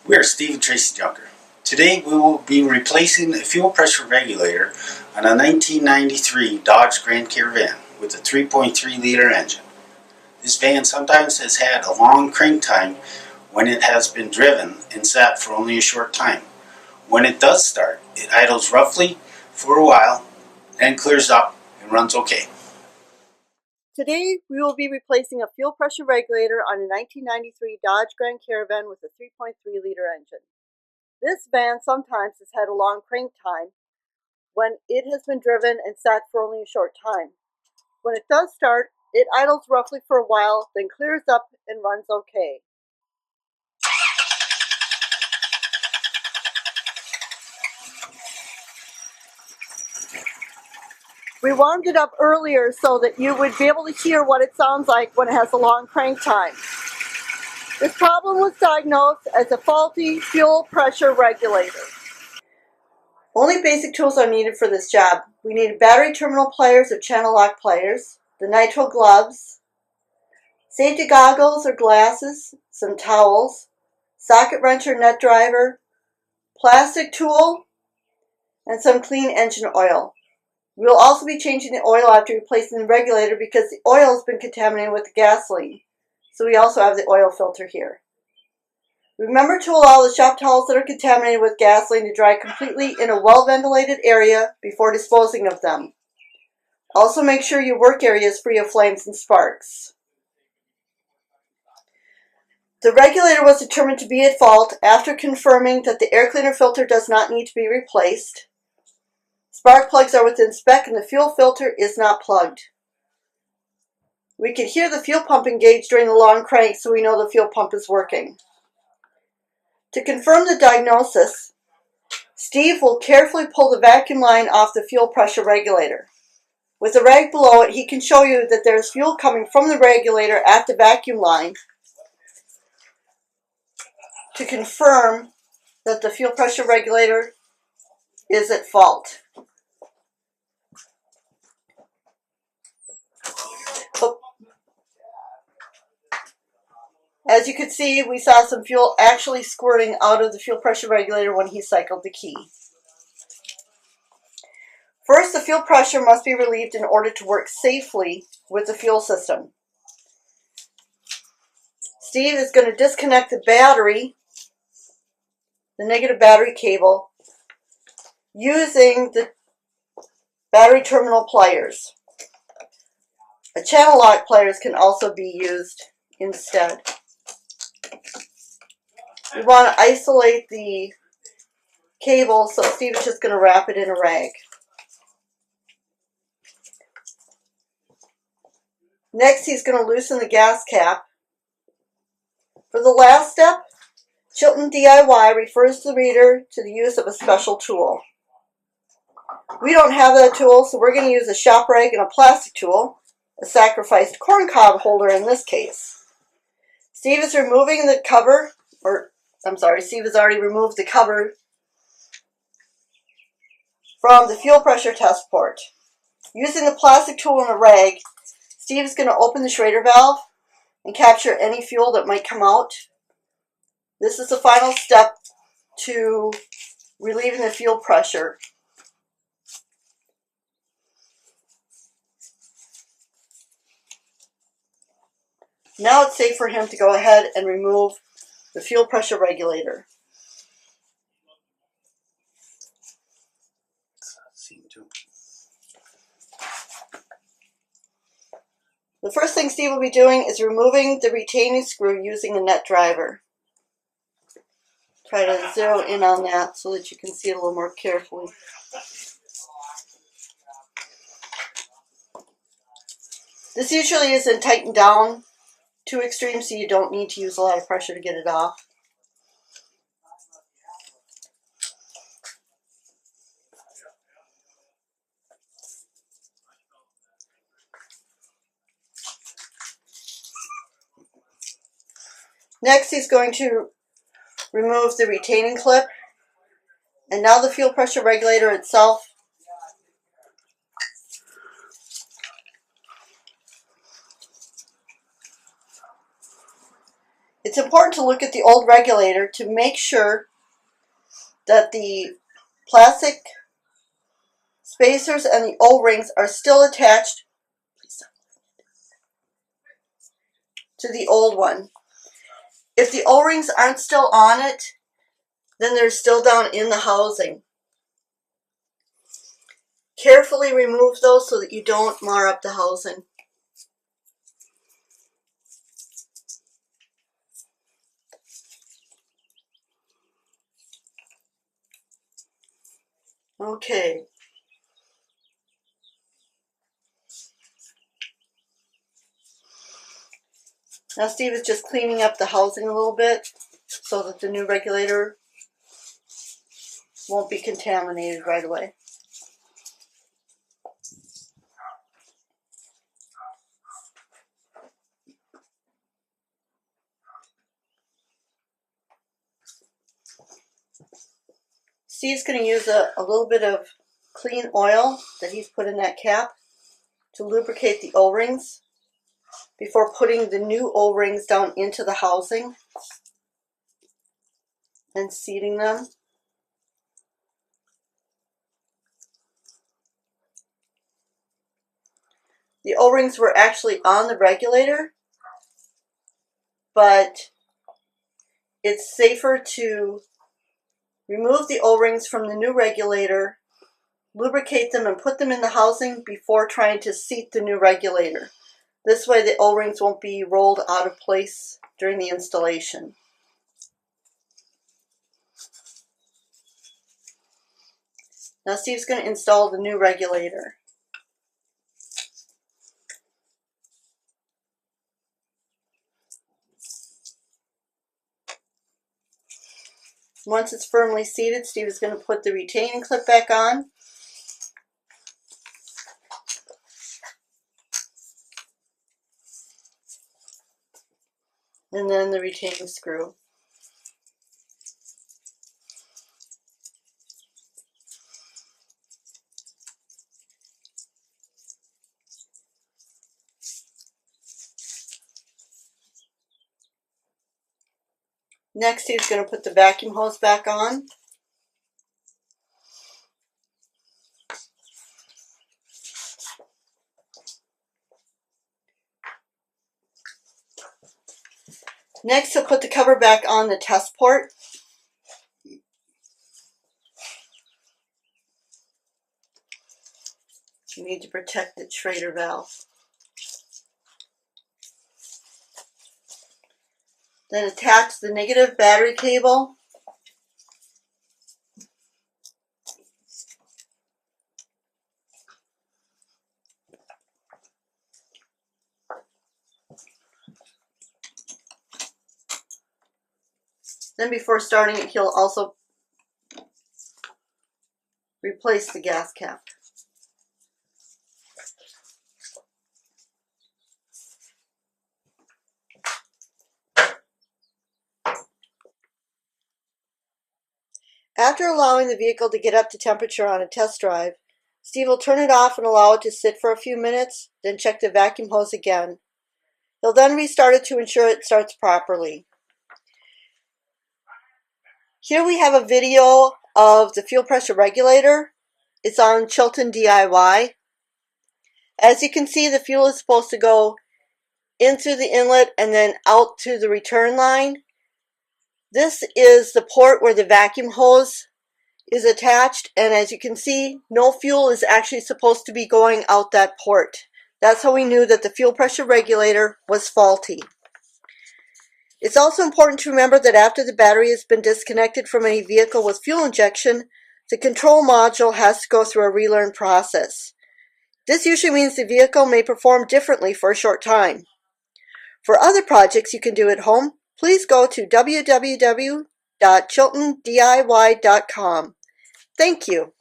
We are Steve and Tracy Junker. Today we will be replacing a fuel pressure regulator on a 1993 Dodge Grand Caravan with a 3.3 liter engine. This van sometimes has had a long crank time when it has been driven and sat for only a short time. When it does start, it idles roughly for a while, then clears up and runs okay. Today, we will be replacing a fuel pressure regulator on a 1993 Dodge Grand Caravan with a 3.3 liter engine. This van sometimes has had a long crank time when it has been driven and sat for only a short time. When it does start, it idles roughly for a while, then clears up and runs okay. We warmed it up earlier so that you would be able to hear what it sounds like when it has a long crank time. This problem was diagnosed as a faulty fuel pressure regulator. Only basic tools are needed for this job. We need battery terminal pliers or channel lock pliers, the nitrile gloves, safety goggles or glasses, some towels, socket wrench or nut driver, plastic tool, and some clean engine oil. We will also be changing the oil after replacing the regulator because the oil has been contaminated with the gasoline. So we also have the oil filter here. Remember to allow the shop towels that are contaminated with gasoline to dry completely in a well-ventilated area before disposing of them. Also make sure your work area is free of flames and sparks. The regulator was determined to be at fault after confirming that the air cleaner filter does not need to be replaced. Spark plugs are within spec and the fuel filter is not plugged. We could hear the fuel pump engage during the long crank, so we know the fuel pump is working. To confirm the diagnosis, Steve will carefully pull the vacuum line off the fuel pressure regulator. With the rag below it, he can show you that there is fuel coming from the regulator at the vacuum line to confirm that the fuel pressure regulator is at fault. As you can see, we saw some fuel actually squirting out of the fuel pressure regulator when he cycled the key. First, the fuel pressure must be relieved in order to work safely with the fuel system. Steve is going to disconnect the battery, the negative battery cable, using the battery terminal pliers. A channel lock pliers can also be used instead. We want to isolate the cable, so Steve is just going to wrap it in a rag. Next, he's going to loosen the gas cap. For the last step, Chilton DIY refers the reader to the use of a special tool. We don't have that tool, so we're going to use a shop rag and a plastic tool, a sacrificed corn cob holder in this case. Steve is removing the cover, Steve has already removed the cover from the fuel pressure test port. Using the plastic tool and a rag, Steve is going to open the Schrader valve and capture any fuel that might come out. This is the final step to relieving the fuel pressure. Now it's safe for him to go ahead and remove the fuel pressure regulator. The first thing Steve will be doing is removing the retaining screw using a nut driver. Try to zero in on that so that you can see it a little more carefully. This usually isn't tightened down too extreme, so you don't need to use a lot of pressure to get it off. Next, he's going to remove the retaining clip, and now the fuel pressure regulator itself It's important to look at the old regulator to make sure that the plastic spacers and the O-rings are still attached to the old one. If the O-rings aren't still on it, then they're still down in the housing. Carefully remove those so that you don't mar up the housing. Okay. Now Steve is just cleaning up the housing a little bit so that the new regulator won't be contaminated right away. Steve's going to use a little bit of clean oil that he's put in that cap to lubricate the O-rings before putting the new O-rings down into the housing and seating them. The O-rings were actually on the regulator, but it's safer to remove the O-rings from the new regulator, lubricate them, and put them in the housing before trying to seat the new regulator. This way the O-rings won't be rolled out of place during the installation. Now Steve's going to install the new regulator. Once it's firmly seated, Steve is going to put the retaining clip back on. And then the retaining screw. Next, he's going to put the vacuum hose back on. Next, he'll put the cover back on the test port. You need to protect the Schrader valve. Then attach the negative battery cable. Then before starting it, he'll also replace the gas cap. After allowing the vehicle to get up to temperature on a test drive, Steve will turn it off and allow it to sit for a few minutes, then check the vacuum hose again. He'll then restart it to ensure it starts properly. Here we have a video of the fuel pressure regulator. It's on Chilton DIY. As you can see, the fuel is supposed to go in through the inlet and then out to the return line. This is the port where the vacuum hose is attached, and as you can see, no fuel is actually supposed to be going out that port. That's how we knew that the fuel pressure regulator was faulty. It's also important to remember that after the battery has been disconnected from any vehicle with fuel injection, the control module has to go through a relearn process. This usually means the vehicle may perform differently for a short time. For other projects you can do at home, please go to www.chiltondiy.com. Thank you.